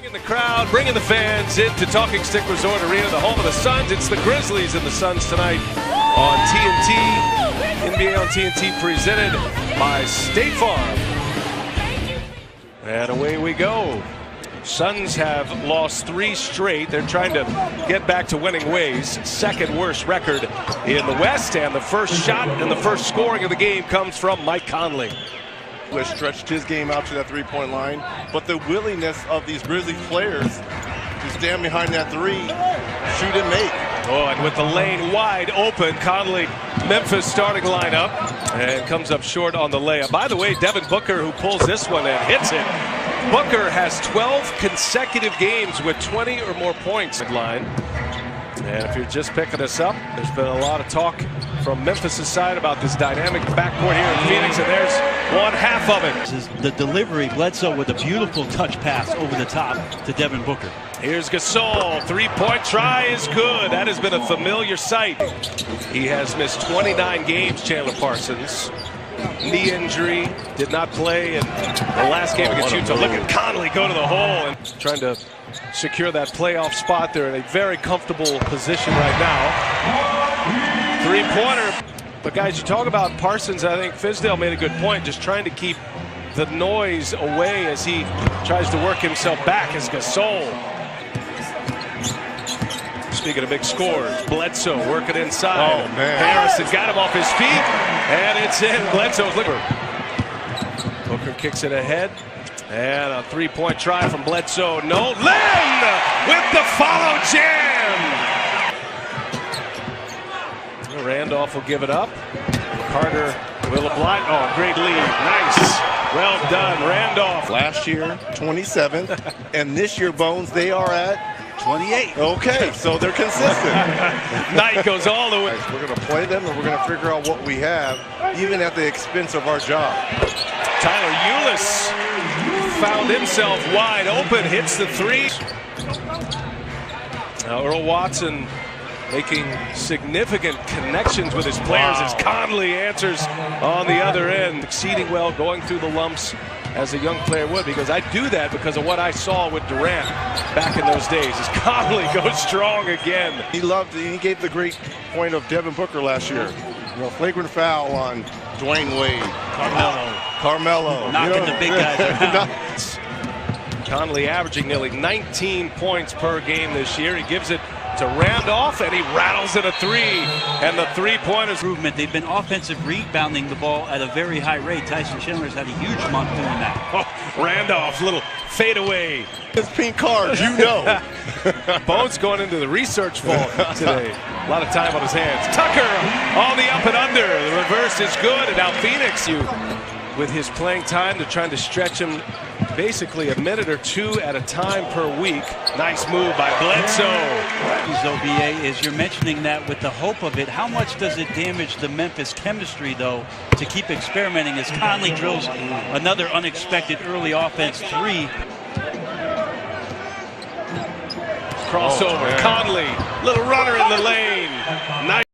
In the crowd, bringing the fans into Talking Stick Resort Arena, the home of the Suns. It's the Grizzlies and the Suns tonight on TNT. NBA on TNT presented by State Farm. And away we go. Suns have lost 3 straight. They're trying to get back to winning ways. Second worst record in the West, and the first shot and the first scoring of the game comes from Mike Conley. Stretched his game out to that three-point line, but the willingness of these Grizzlies players to stand behind that three, shoot and make. Oh, and with the lane wide open, Conley, Memphis starting lineup, and comes up short on the layup. By the way, Devin Booker, who pulls this one and hits it. Booker has 12 consecutive games with 20 or more points in line. And if you're just picking us up, there's been a lot of talk from Memphis' side about this dynamic backcourt here in Phoenix, and there's one half of it. This is the delivery. Bledsoe with a beautiful touch pass over the top to Devin Booker. Here's Gasol. Three-point try is good. That has been a familiar sight. He has missed 29 games, Chandler Parsons. Knee injury, did not play in the last game against Utah. Look at Conley go to the hole and trying to secure that playoff spot. They're in a very comfortable position right now. Three-pointer. But guys, you talk about Parsons, I think Fizdale made a good point, just trying to keep the noise away as he tries to work himself back as Gasol. Speaking of big scores, Bledsoe working inside. Oh, man. Harris has got him off his feet, and it's in. Bledsoe's looking. Booker kicks it ahead, and a three-point try from Bledsoe. No, Len with the follow jam. Randolph will give it up. Carter will oblige. Oh, great lead. Nice. Well done, Randolph. Last year, 27, and this year, Bones, they are at 28. Okay, so they're consistent. Night goes all the way. We're going to play them, and we're going to figure out what we have, even at the expense of our job. Tyler Ulis found himself wide open, hits the three. Now Earl Watson making significant connections with his players as Conley answers on the other end, exceeding well, going through the lumps as a young player would, because I do that because of what I saw with Durant back in those days as Conley goes strong again. He gave the great point of Devin Booker last year. You know, flagrant foul on Dwayne Wade. Carmelo. Knocking the big guys around. Conley averaging nearly 19 points per game this year. He gives it to Randolph, and he rattles it a three, and the three-pointers. Improvement. They've been offensive rebounding the ball at a very high rate. Tyson Chandler's had a huge month doing that. Oh, Randolph's little fadeaway. His pink card, you know. Bones going into the research vault today. A lot of time on his hands. Tucker on the up and under. The reverse is good, and now Phoenix, with his playing time, they're trying to stretch him basically a minute or two at a time per week. Nice move by Bledsoe. OBA, is you're mentioning that with the hope of it. How much does it damage the Memphis chemistry, though, to keep experimenting as Conley drills another unexpected early offense three? Crossover, Conley, little runner in the lane. Nice.